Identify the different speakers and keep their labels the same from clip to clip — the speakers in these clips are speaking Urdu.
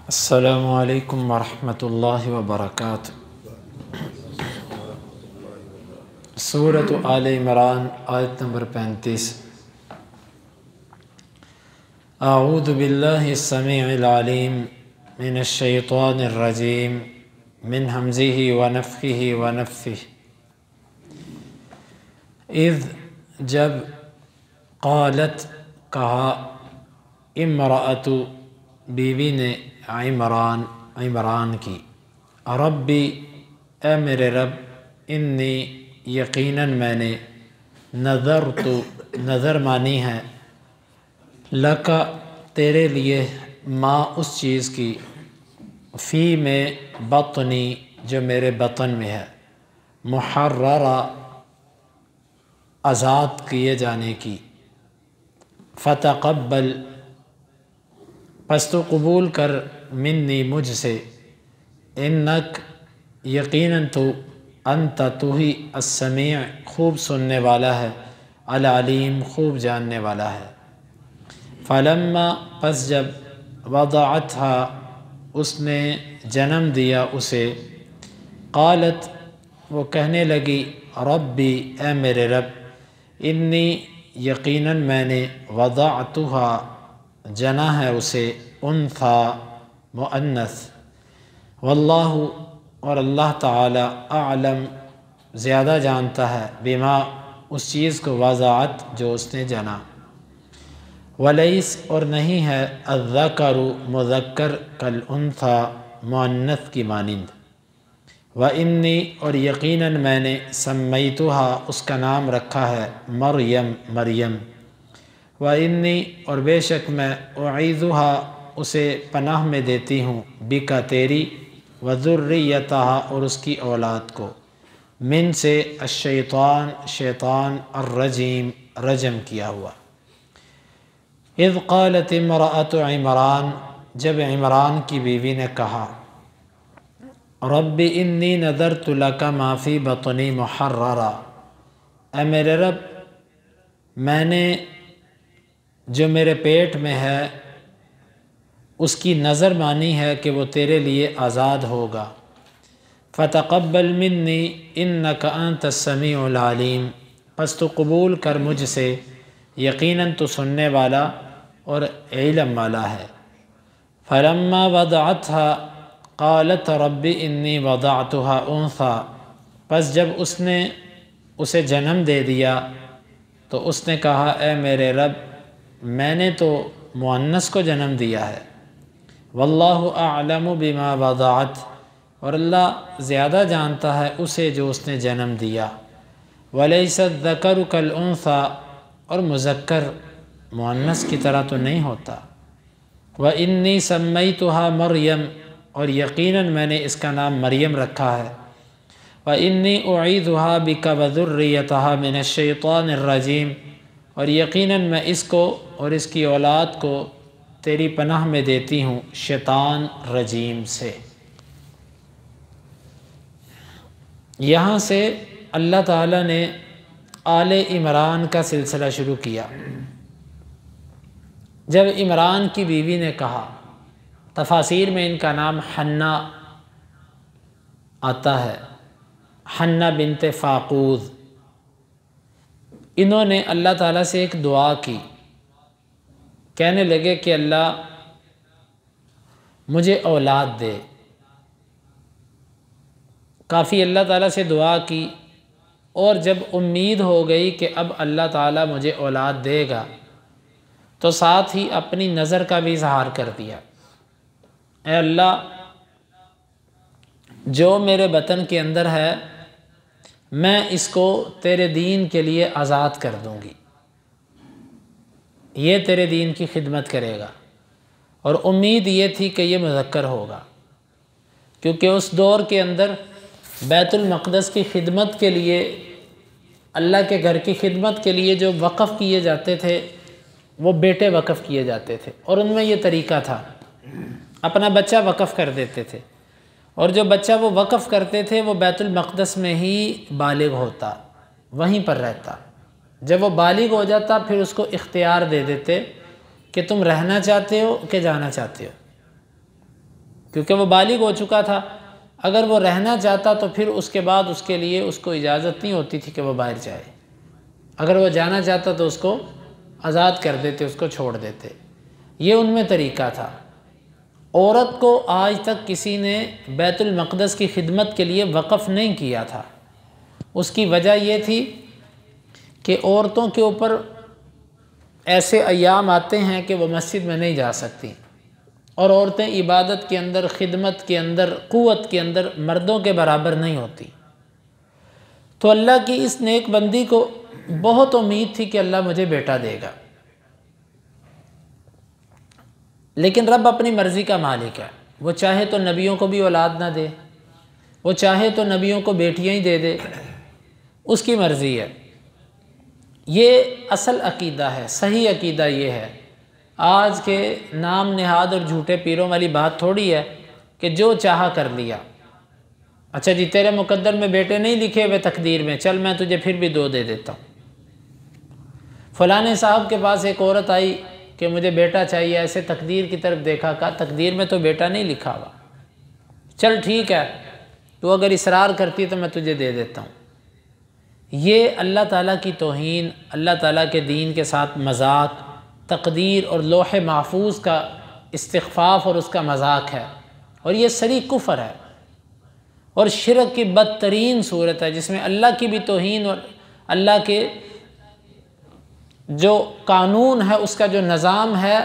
Speaker 1: السلام علیکم ورحمۃ اللہ وبرکاتہ۔ سورۃ آل عمران آیت نمبر 35۔ اعوذ باللہ السمیع العلیم من الشیطان الرجیم من ہمزہ ونفخہ ونفثہ۔ اذ جب قالت کہا امرأۃ بیوی نے عمران کی، ربی اے میرے رب، انی یقیناً میں نے نظر مانی ہے، لکا تیرے لیے، ما اس چیز کی، فی میں بطنی جو میرے بطن میں ہے، محررہ آزاد کیے جانے کی، فتقبل پس تو قبول کر، منی مجھ سے، انک یقیناً تو، انت تو ہی، السمیع خوب سننے والا ہے، العلیم خوب جاننے والا ہے۔ فلما پس جب وضعتها اس نے جنم دیا اسے، قالت وہ کہنے لگی، ربی اے میرے رب، انی یقیناً میں نے، وضعتها جنا ہے اسے، انثی مؤنث، واللہ اور اللہ تعالی، اعلم زیادہ جانتا ہے، بما اس چیز کو، وضعت جو اس نے جنا، ولیس اور نہیں ہے، الذکر مذکر، کالانثی مؤنث کی مانند، وانی اور یقیناً میں نے، سمیتها اس کا نام رکھا ہے، مریم، وانی اور بے شک میں، اعیذها اسے پناہ میں دیتی ہوں، بکا تیری، وذریتها اور اس کی اولاد کو، من سے، الشیطان شیطان، الرجیم رجم کیا ہوا۔ اذ قالت امرأۃ عمران جب عمران کی بیوی نے کہا، رب انی نذرت لک ما فی بطنی محررا، اے میرے رب میں نے جو میرے پیٹ میں ہے اس کی نظر مانی ہے کہ وہ تیرے لیے آزاد ہوگا، فتقبل منی انک انت السمیع العلیم پس تو قبول کر مجھ سے، یقیناً تو سننے والا اور علم والا ہے۔ فلما وضعتها قالت رب انی وضعتها انثی پس جب اس نے اسے جنم دے دیا تو اس نے کہا، اے میرے رب میں نے تو مؤنث کو جنم دیا ہے، واللہ اعلم بما وضعت اور اللہ زیادہ جانتا ہے اسے جو اس نے جنم دیا، ولیس الذکر کالانثی اور مذکر مؤنث کی طرح تو نہیں ہوتا، وانی سمیتها مریم اور یقیناً میں نے اس کا نام مریم رکھا ہے، وانی اعیذها بک وذریتها من الشیطان الرجیم اور یقیناً میں اس کو اور اس کی اولاد کو تیری پناہ میں دیتی ہوں، شیطان رجیم سے۔ یہاں سے اللہ تعالیٰ نے آل عمران کا سلسلہ شروع کیا۔ جب عمران کی بیوی نے کہا، تفاسیر میں ان کا نام حنہ آتا ہے، حنہ بنت فاقود، انہوں نے اللہ تعالیٰ سے ایک دعا کی، کہنے لگے کہ اللہ مجھے اولاد دے۔ کافی اللہ تعالیٰ سے دعا کی، اور جب امید ہو گئی کہ اب اللہ تعالیٰ مجھے اولاد دے گا تو ساتھ ہی اپنی نظر کا بھی اظہار کر دیا، اے اللہ جو میرے بطن کے اندر ہے میں اس کو تیرے دین کے لیے آزاد کر دوں گی، یہ تیرے دین کی خدمت کرے گا، اور امید یہ تھی کہ یہ مذکر ہوگا، کیونکہ اس دور کے اندر بیت المقدس کی خدمت کے لیے، اللہ کے گھر کی خدمت کے لیے جو وقف کیے جاتے تھے وہ بیٹے وقف کیے جاتے تھے، اور ان میں یہ طریقہ تھا، اپنا بچہ وقف کر دیتے تھے، اور جو بچہ وہ وقف کرتے تھے وہ بیت المقدس میں ہی بالغ ہوتا، وہیں پر رہتا، جب وہ بالغ ہو جاتا پھر اس کو اختیار دے دیتے کہ تم رہنا چاہتے ہو کہ جانا چاہتے ہو۔ کیونکہ وہ بالغ ہو چکا تھا۔ اگر وہ رہنا چاہتا تو پھر اس کے بعد اس کے لیے اس کو اجازت نہیں ہوتی تھی کہ وہ باہر جائے۔ اگر وہ جانا چاہتا تو اس کو آزاد کر دیتے، اس کو چھوڑ دیتے۔ یہ ان میں طریقہ تھا۔ عورت کو آج تک کسی نے بیت المقدس کی خدمت کے لیے وقف نہیں کیا تھا۔ اس کی وجہ یہ تھی کہ عورتوں کے اوپر ایسے ایام آتے ہیں کہ وہ مسجد میں نہیں جا سکتی، اور عورتیں عبادت کے اندر، خدمت کے اندر، قوت کے اندر مردوں کے برابر نہیں ہوتی۔ تو اللہ کی اس نیک بندی کو بہت امید تھی کہ اللہ مجھے بیٹا دے گا، لیکن رب اپنی مرضی کا مالک ہے۔ وہ چاہے تو نبیوں کو بھی اولاد نہ دے، وہ چاہے تو نبیوں کو بیٹیاں ہی دے دے، اس کی مرضی ہے۔ یہ اصل عقیدہ ہے، صحیح عقیدہ یہ ہے۔ آج کے نام نہاد اور جھوٹے پیروں والی بات تھوڑی ہے کہ جو چاہا کر لیا۔ اچھا جی، تیرے مقدر میں بیٹے نہیں لکھے ہوئے تقدیر میں، چل میں تجھے پھر بھی 2 دے دیتا ہوں۔ فلانے صاحب کے پاس ایک عورت آئی کہ مجھے بیٹا چاہیے، ایسے تقدیر کی طرف دیکھا، کہا تقدیر میں تو بیٹا نہیں لکھا ہوا، چل ٹھیک ہے تو اگر اصرار کرتی ہے تو میں تجھے دے دیتا ہوں۔ یہ اللہ تعالیٰ کی توہین، اللہ تعالیٰ کے دین کے ساتھ مذاق، تقدیر اور لوح محفوظ کا استخفاف اور اس کا مذاق ہے، اور یہ سری کفر ہے اور شرک کی بدترین صورت ہے، جس میں اللہ کی بھی توہین اور اللہ کے جو قانون ہے، اس کا جو نظام ہے،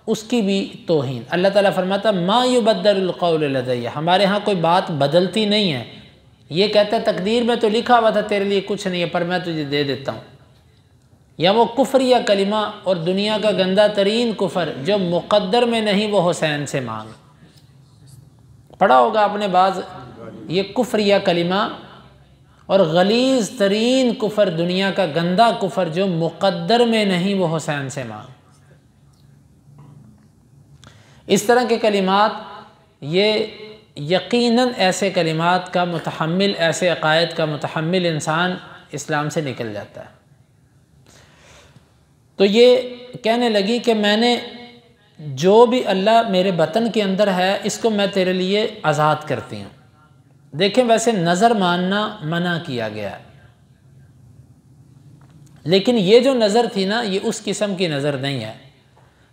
Speaker 1: اس کی بھی توہین۔ اللہ تعالیٰ فرماتا ما یبدل القول لدی، ہمارے ہاں کوئی بات بدلتی نہیں ہے۔ یہ کہتا ہے تقدیر میں تو لکھا ہوا تھا تیرے لیے کچھ نہیں ہے، پر میں تجھے دے دیتا ہوں۔ یا وہ کفر یا کلمہ، اور دنیا کا گندہ ترین کفر جو مقدر میں نہیں وہ حسین سے مانگ، پڑھا ہوگا آپ نے بعض، یہ کفر یا کلمہ اور غلیظ ترین کفر، دنیا کا گندہ کفر جو مقدر میں نہیں وہ حسین سے مانگ۔ اس طرح کے کلمات، یہ یقیناً ایسے کلمات کا متحمل، ایسے عقائد کا متحمل انسان اسلام سے نکل جاتا ہے۔ تو یہ کہنے لگی کہ میں نے جو بھی اللہ میرے بطن کے اندر ہے اس کو میں تیرے لیے آزاد کرتی ہوں۔ دیکھیں ویسے نظر ماننا منع کیا گیا ہے، لیکن یہ جو نظر تھی نا، یہ اس قسم کی نظر نہیں ہے،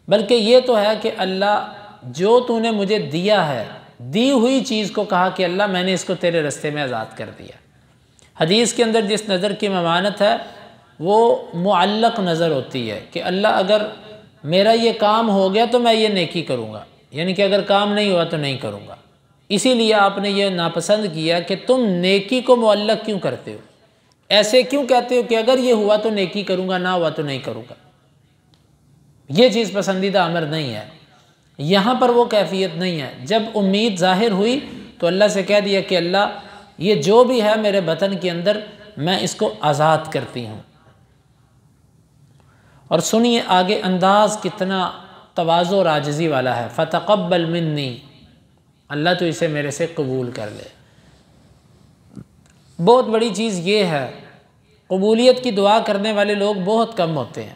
Speaker 1: بلکہ یہ تو ہے کہ اللہ جو تو نے مجھے دیا ہے، دی ہوئی چیز کو کہا کہ اللہ میں نے اس کو تیرے رستے میں آزاد کر دیا۔ حدیث کے اندر جس نظر کی ممانت ہے وہ معلق نظر ہوتی ہے کہ اللہ اگر میرا یہ کام ہو گیا تو میں یہ نیکی کروں گا، یعنی کہ اگر کام نہیں ہوا تو نہیں کروں گا۔ اسی لیے آپ نے یہ ناپسند کیا کہ تم نیکی کو معلق کیوں کرتے ہو، ایسے کیوں کہتے ہو کہ اگر یہ ہوا تو نیکی کروں گا، نہ ہوا تو نہیں کروں گا۔ یہ چیز پسندیدہ امر نہیں ہے، یہاں پر وہ کیفیت نہیں ہے۔ جب امید ظاہر ہوئی تو اللہ سے کہہ دیا کہ اللہ یہ جو بھی ہے میرے بطن کے اندر میں اس کو آزاد کرتی ہوں۔ اور سنیے آگے انداز کتنا تواضع اور عاجزی والا ہے، فتقبل منی، اللہ تو اسے میرے سے قبول کر لے۔ بہت بڑی چیز یہ ہے، قبولیت کی دعا کرنے والے لوگ بہت کم ہوتے ہیں۔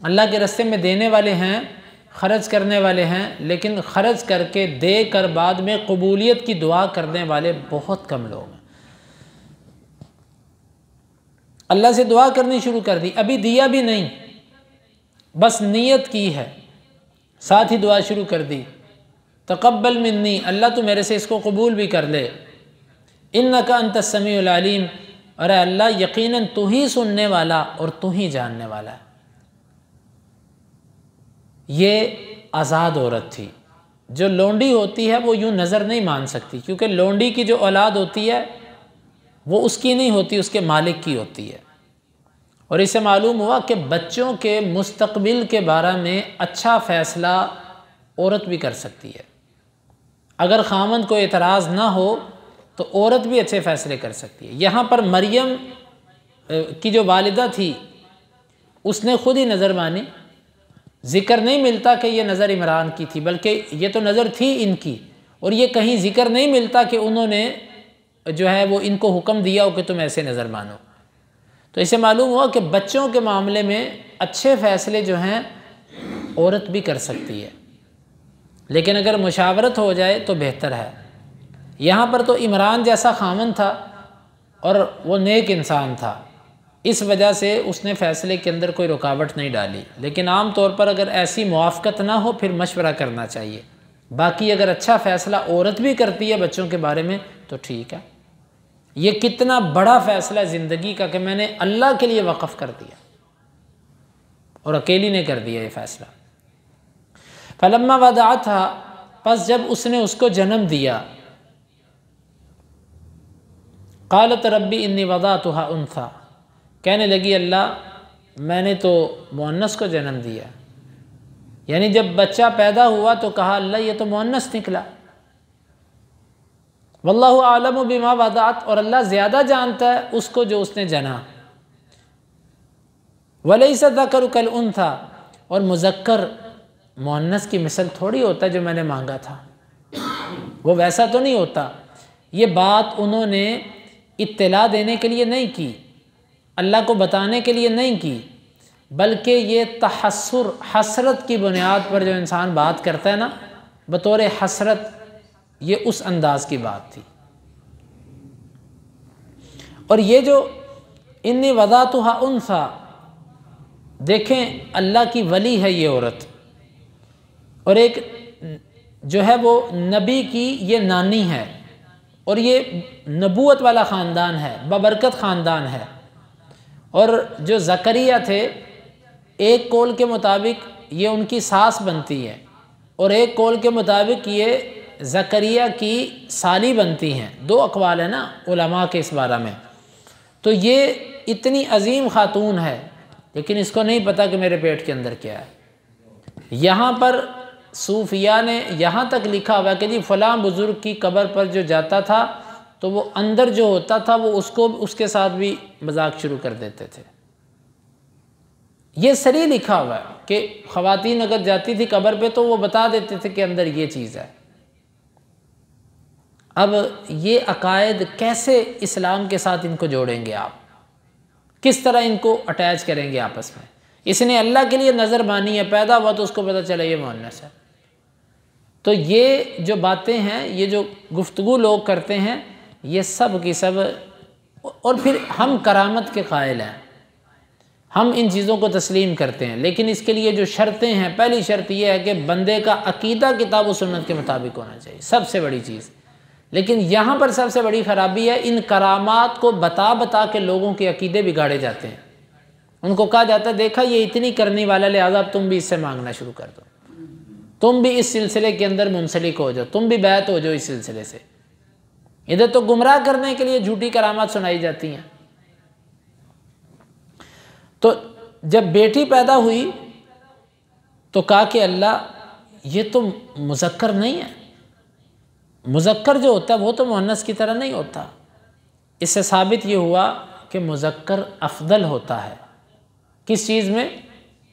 Speaker 1: اللہ کے راستے میں دینے والے ہیں، خرچ کرنے والے ہیں، لیکن خرچ کر کے دے کر بعد میں قبولیت کی دعا کرنے والے بہت کم لوگ ہیں۔ اللہ سے دعا کرنی شروع کر دی، ابھی دیا بھی نہیں، بس نیت کی ہے، ساتھ ہی دعا شروع کر دی، تقبل منی، اللہ تو میرے سے اس کو قبول بھی کر لے، انک انت السمیع العلیم، اور اے اللہ یقیناً تو ہی سننے والا اور تو ہی جاننے والا ہے۔ یہ آزاد عورت تھی۔ جو لونڈی ہوتی ہے وہ یوں نظر نہیں مان سکتی، کیونکہ لونڈی کی جو اولاد ہوتی ہے وہ اس کی نہیں ہوتی، اس کے مالک کی ہوتی ہے۔ اور اس سے معلوم ہوا کہ بچوں کے مستقبل کے بارے میں اچھا فیصلہ عورت بھی کر سکتی ہے۔ اگر خاوند کو اعتراض نہ ہو تو عورت بھی اچھے فیصلے کر سکتی ہے۔ یہاں پر مریم کی جو والدہ تھی اس نے خود ہی نظر مانی، ذکر نہیں ملتا کہ یہ نظر عمران کی تھی، بلکہ یہ تو نظر تھی ان کی، اور یہ کہیں ذکر نہیں ملتا کہ انہوں نے جو ہے وہ ان کو حکم دیا ہو کہ تم ایسے نظر مانو۔ تو اسے معلوم ہوا کہ بچوں کے معاملے میں اچھے فیصلے جو ہیں عورت بھی کر سکتی ہے۔ لیکن اگر مشاورت ہو جائے تو بہتر ہے۔ یہاں پر تو عمران جیسا خامن تھا اور وہ نیک انسان تھا، اس وجہ سے اس نے فیصلے کے اندر کوئی رکاوٹ نہیں ڈالی، لیکن عام طور پر اگر ایسی موافقت نہ ہو پھر مشورہ کرنا چاہیے۔ باقی اگر اچھا فیصلہ عورت بھی کرتی ہے بچوں کے بارے میں تو ٹھیک ہے۔ یہ کتنا بڑا فیصلہ زندگی کا کہ میں نے اللہ کے لیے وقف کر دیا، اور اکیلی نے کر دیا یہ فیصلہ۔ فلما وضعتها، پس جب اس نے اس کو جنم دیا، قالت ربی انی وضعتها انثی، کہنے لگی اللہ میں نے تو مؤنث کو جنم دیا، یعنی جب بچہ پیدا ہوا تو کہا اللہ یہ تو مؤنث نکلا۔ واللہ اعلم بما وضعت، اور اللہ زیادہ جانتا ہے اس کو جو اس نے جنا۔ ولیس الذکر کالانثی، اور مذکر مؤنث کی مثل تھوڑی ہوتا ہے جو میں نے مانگا تھا، وہ ویسا تو نہیں ہوتا۔ یہ بات انہوں نے اطلاع دینے کے لیے نہیں کی، اللہ کو بتانے کے لیے نہیں کی، بلکہ یہ تحسر، حسرت کی بنیاد پر جو انسان بات کرتا ہے نا بطور حسرت، یہ اس انداز کی بات تھی۔ اور یہ جو انی وضعتها انثی، دیکھیں اللہ کی ولی ہے یہ عورت، اور ایک جو ہے وہ نبی کی یہ نانی ہے، اور یہ نبوت والا خاندان ہے، ببرکت خاندان ہے۔ اور جو زکریا تھے ایک قول کے مطابق یہ ان کی ساس بنتی ہے، اور ایک قول کے مطابق یہ زکریا کی سالی بنتی ہیں، دو اقوال ہیں نا علماء کے اس بارے میں۔ تو یہ اتنی عظیم خاتون ہے لیکن اس کو نہیں پتہ کہ میرے پیٹ کے اندر کیا ہے۔ یہاں پر صوفیاء نے یہاں تک لکھا ہوا کہ جی فلاں بزرگ کی قبر پر جو جاتا تھا تو وہ اندر جو ہوتا تھا وہ اس کے ساتھ بھی مذاق شروع کر دیتے تھے۔ یہ صریح لکھا ہوا ہے کہ خواتین اگر جاتی تھی قبر پہ تو وہ بتا دیتے تھے کہ اندر یہ چیز ہے۔ اب یہ عقائد کیسے اسلام کے ساتھ ان کو جوڑیں گے آپ؟ کس طرح ان کو اٹیچ کریں گے آپس میں؟ اس نے اللہ کے لیے نظر مانی ہے، پیدا ہوا تو اس کو پتہ چلا یہ مؤنث ہے۔ تو یہ جو باتیں ہیں، یہ جو گفتگو لوگ کرتے ہیں، یہ سب کی سب، اور پھر ہم کرامت کے قائل ہیں، ہم ان چیزوں کو تسلیم کرتے ہیں، لیکن اس کے لیے جو شرطیں ہیں، پہلی شرط یہ ہے کہ بندے کا عقیدہ کتاب و سنت کے مطابق ہونا چاہیے، سب سے بڑی چیز۔ لیکن یہاں پر سب سے بڑی خرابی ہے، ان کرامات کو بتا بتا کے لوگوں کے عقیدے بگاڑے جاتے ہیں۔ ان کو کہا جاتا ہے دیکھا یہ اتنی کرنے والا، لہذا اب تم بھی اس سے مانگنا شروع کر دو، تم بھی اس سلسلے کے اندر منسلک ہو جاؤ، تم بھی بیعت ہو جاؤ اس سلسلے سے۔ ادھر تو گمراہ کرنے کے لیے جھوٹی کرامات سنائی جاتی ہیں۔ تو جب بیٹی پیدا ہوئی تو کہا کہ اللہ یہ تو مذکر نہیں ہے، مذکر جو ہوتا ہے وہ تو مؤنث کی طرح نہیں ہوتا۔ اس سے ثابت یہ ہوا کہ مذکر افضل ہوتا ہے، کس چیز میں؟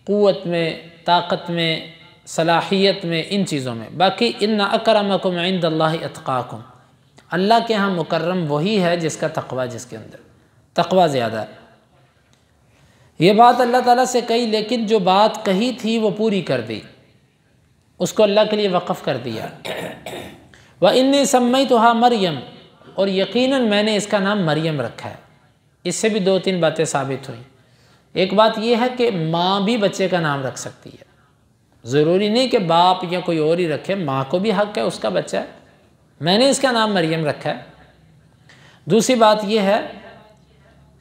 Speaker 1: قوت میں، طاقت میں، صلاحیت میں، ان چیزوں میں۔ باقی ان اکرمکم عند اللہ اتقاکم، اللہ کے ہاں مکرم وہی ہے جس کا تقوی، جس کے اندر تقوی زیادہ ہے۔ یہ بات اللہ تعالیٰ سے کہی، لیکن جو بات کہی تھی وہ پوری کر دی، اس کو اللہ کے لیے وقف کر دیا۔ وَإِنِّي سَمَّيْتُهَا مریم، اور یقیناً میں نے اس کا نام مریم رکھا ہے۔ اس سے بھی دو تین باتیں ثابت ہوئیں۔ ایک بات یہ ہے کہ ماں بھی بچے کا نام رکھ سکتی ہے، ضروری نہیں کہ باپ یا کوئی اور ہی رکھے، ماں کو بھی حق ہے، اس کا بچہ ہے۔ میں نے اس کا نام مریم رکھا ہے۔ دوسری بات یہ ہے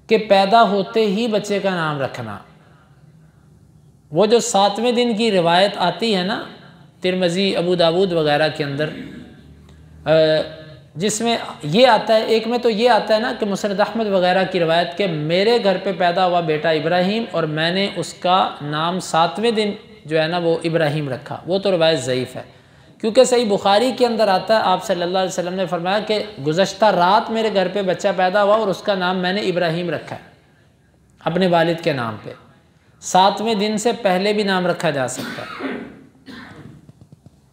Speaker 1: کہ پیدا ہوتے ہی بچے کا نام رکھنا، وہ جو 7ویں دن کی روایت آتی ہے نا ترمذی، ابو داود وغیرہ کے اندر، جس میں یہ آتا ہے، ایک میں تو یہ آتا ہے نا کہ مسند احمد وغیرہ کی روایت کہ میرے گھر پہ پیدا ہوا بیٹا ابراہیم اور میں نے اس کا نام 7ویں دن جو ہے نا وہ ابراہیم رکھا، وہ تو روایت ضعیف ہے، کیونکہ صحیح بخاری کے اندر آتا ہے آپ صلی اللہ علیہ وسلم نے فرمایا کہ گزشتہ رات میرے گھر پہ بچہ پیدا ہوا اور اس کا نام میں نے ابراہیم رکھا ہے، اپنے والد کے نام پہ۔ 7ویں دن سے پہلے بھی نام رکھا جا سکتا ہے۔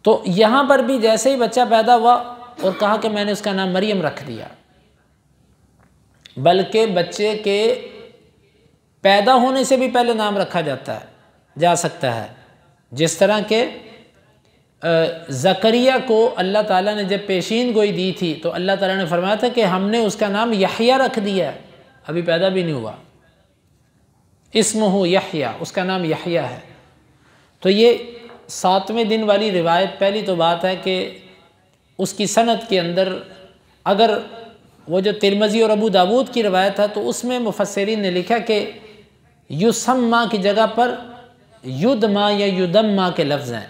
Speaker 1: تو یہاں پر بھی جیسے ہی بچہ پیدا ہوا اور کہا کہ میں نے اس کا نام مریم رکھ دیا، بلکہ بچے کے پیدا ہونے سے بھی پہلے نام رکھا جا سکتا ہے، جس طرح کہ زکریا کو اللہ تعالیٰ نے جب پیشین گوئی دی تھی تو اللہ تعالیٰ نے فرمایا تھا کہ ہم نے اس کا نام یحییٰ رکھ دیا ہے، ابھی پیدا بھی نہیں ہوا، اسمہ یحییٰ، اس کا نام یحییٰ ہے۔ تو یہ 7ویں دن والی روایت، پہلی تو بات ہے کہ اس کی سند کے اندر اگر وہ جو ترمذی اور ابو داود کی روایت ہے تو اس میں مفسرین نے لکھا کہ یسمّا کی جگہ پر یدما یا یدما کے لفظ ہیں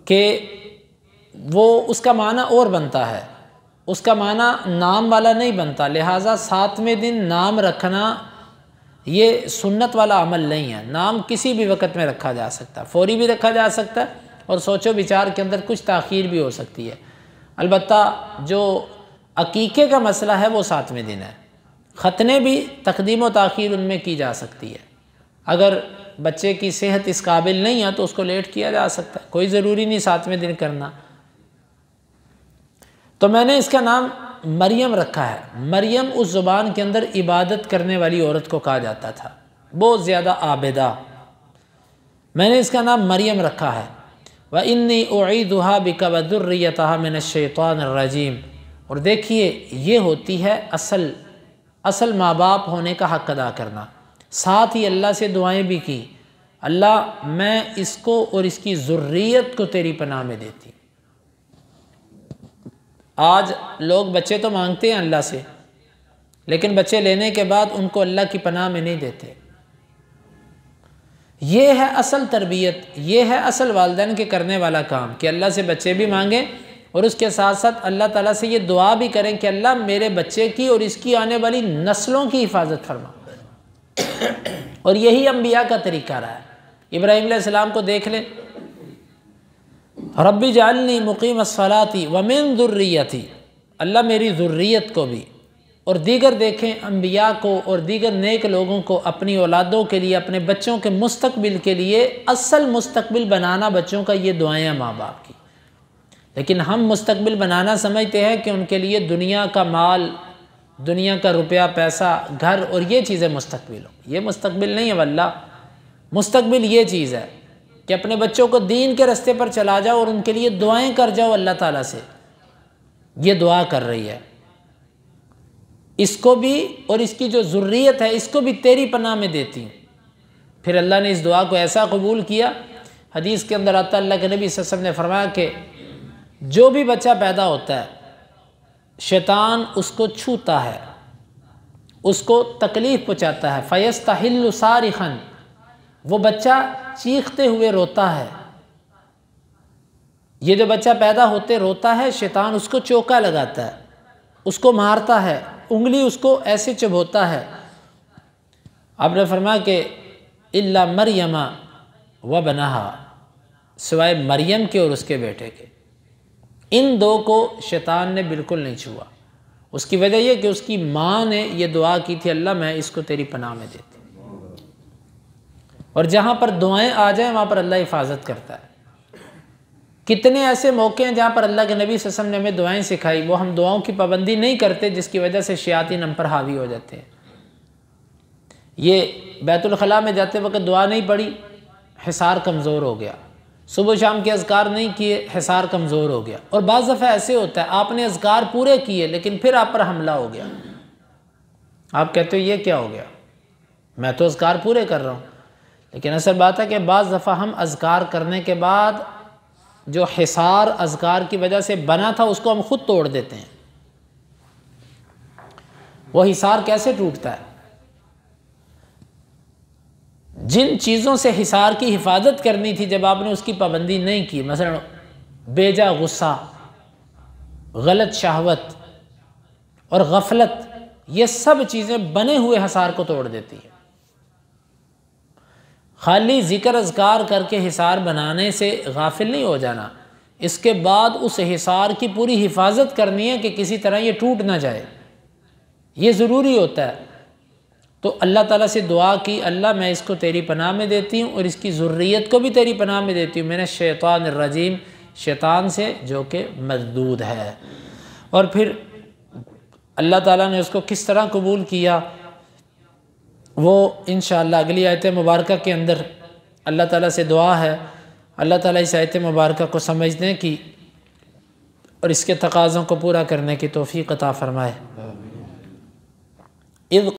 Speaker 1: کہ وہ اس کا معنی اور بنتا ہے، اس کا معنی نام والا نہیں بنتا، لہٰذا 7ویں دن نام رکھنا یہ سنت والا عمل نہیں ہے۔ نام کسی بھی وقت میں رکھا جا سکتا ہے، فوری بھی رکھا جا سکتا ہے اور سوچو بچار کے اندر کچھ تاخیر بھی ہو سکتی ہے۔ البتہ جو عقیقے کا مسئلہ ہے وہ 7ویں دن ہے، ختنے بھی تقدیم و تاخیر ان میں کی جا سکتی ہے، اگر بچے کی صحت اس قابل نہیں ہے تو اس کو لیٹ کیا جا سکتا ہے، کوئی ضروری نہیں 7ویں دن کرنا۔ تو میں نے اس کا نام مریم رکھا ہے۔ مریم اس زبان کے اندر عبادت کرنے والی عورت کو کہا جاتا تھا، بہت زیادہ عابدہ، میں نے اس کا نام مریم رکھا ہے۔ وَإِنِّي أُعِيدُهَا بِكَ وَذُرِّيَّتَهَا مِنَ الشَّيْطَانِ الرَّجِيمِ۔ اور دیکھیے یہ ہوتی ہے اصل ماں باپ ہونے کا حق ادا کرنا۔ ساتھ ہی اللہ سے دعائیں بھی کی، اللہ میں اس کو اور اس کی ذریت کو تیری پناہ میں دیتی۔ آج لوگ بچے تو مانگتے ہیں اللہ سے، لیکن بچے لینے کے بعد ان کو اللہ کی پناہ میں نہیں دیتے۔ یہ ہے اصل تربیت، یہ ہے اصل والدین کے کرنے والا کام کہ اللہ سے بچے بھی مانگیں اور اس کے ساتھ ساتھ اللہ تعالیٰ سے یہ دعا بھی کریں کہ اللہ میرے بچے کی اور اس کی آنے والی نسلوں کی حفاظت فرما۔ اور یہی انبیاء کا طریقہ رہا ہے۔ ابراہیم علیہ السلام کو دیکھ لیں، رب اجعلنی مقیم الصلاۃ ومن ذریتی، اللہ میری ذریت کو بھی، اور دیگر دیکھیں انبیاء کو اور دیگر نیک لوگوں کو اپنی اولادوں کے لیے، اپنے بچوں کے مستقبل کے لیے، اصل مستقبل بنانا بچوں کا یہ دعائیں ہیں ماں باپ کی۔ لیکن ہم مستقبل بنانا سمجھتے ہیں کہ ان کے لیے دنیا کا مال، دنیا کا روپیہ پیسہ، گھر اور یہ چیزیں مستقبل ہو۔ یہ مستقبل نہیں ہے واللہ، مستقبل یہ چیز ہے کہ اپنے بچوں کو دین کے رستے پر چلا جاؤ اور ان کے لیے دعائیں کر جاؤ اللہ تعالیٰ سے، یہ دعا کر رہی ہے، اس کو بھی اور اس کی جو ذریت ہے اس کو بھی تیری پناہ میں دیتی ہوں۔ پھر اللہ نے اس دعا کو ایسا قبول کیا، حدیث کے اندر آتا اللہ کے نبی صلی اللہ علیہ وسلم نے فرمایا کہ جو بھی بچہ پیدا ہوتا ہے شیطان اس کو چھوتا ہے، اس کو تکلیف پہنچاتا ہے، فَيَسْتَحِلُّ صَارِخًا، وہ بچہ چیختے ہوئے روتا ہے۔ یہ جو بچہ پیدا ہوتے روتا ہے، شیطان اس کو چوکا لگاتا ہے، اس کو مارتا ہے، انگلی اس کو ایسے چبھوتا ہے۔ آپ نے فرمایا کہ الا مریم وابنہا، سوائے مریم کے اور اس کے بیٹے کے، ان دو کو شیطان نے بالکل نہیں چھوا۔ اس کی وجہ یہ کہ اس کی ماں نے یہ دعا کی تھی، اللہ میں اس کو تیری پناہ میں دیتی۔ اور جہاں پر دعائیں آ جائیں وہاں پر اللہ حفاظت کرتا ہے۔ کتنے ایسے موقع ہیں جہاں پر اللہ کے نبی صلی اللہ علیہ وسلم نے ہمیں دعائیں سکھائی، وہ ہم دعاؤں کی پابندی نہیں کرتے، جس کی وجہ سے شیاطین ہم پر حاوی ہو جاتے ہیں۔ یہ بیت الخلاء میں جاتے وقت دعا نہیں پڑھی، حصار کمزور ہو گیا، صبح شام کے اذکار نہیں کیے، حصار کمزور ہو گیا۔ اور بعض دفعہ ایسے ہوتا ہے آپ نے اذکار پورے کیے لیکن پھر آپ پر حملہ ہو گیا، آپ کہتے ہو یہ کیا ہو گیا، میں تو اذکار پورے کر رہا ہوں۔ لیکن اصل بات ہے کہ بعض دفعہ ہم اذکار کرنے کے بعد جو حصار اذکار کی وجہ سے بنا تھا اس کو ہم خود توڑ دیتے ہیں۔ وہ حصار کیسے ٹوٹتا ہے؟ جن چیزوں سے حصار کی حفاظت کرنی تھی جب آپ نے اس کی پابندی نہیں کی، مثلا بیجا غصہ، غلط شہوت اور غفلت، یہ سب چیزیں بنے ہوئے حصار کو توڑ دیتی ہیں۔ خالی ذکر اذکار کر کے حصار بنانے سے غافل نہیں ہو جانا، اس کے بعد اس حصار کی پوری حفاظت کرنی ہے کہ کسی طرح یہ ٹوٹ نہ جائے، یہ ضروری ہوتا ہے۔ تو اللہ تعالیٰ سے دعا کی، اللہ میں اس کو تیری پناہ میں دیتی ہوں اور اس کی ذریت کو بھی تیری پناہ میں دیتی ہوں، من الشیطان الرجیم، شیطان سے جو کہ مردود ہے۔ اور پھر اللہ تعالیٰ نے اس کو کس طرح قبول کیا وہ انشاءاللہ اگلی آیت مبارکہ کے اندر اللہ تعالیٰ سے دعا ہے، اللہ تعالیٰ اس آیت مبارکہ کو سمجھنے کی اور اس کے تقاضوں کو پورا کرنے کی توفیق عطا فرمائے۔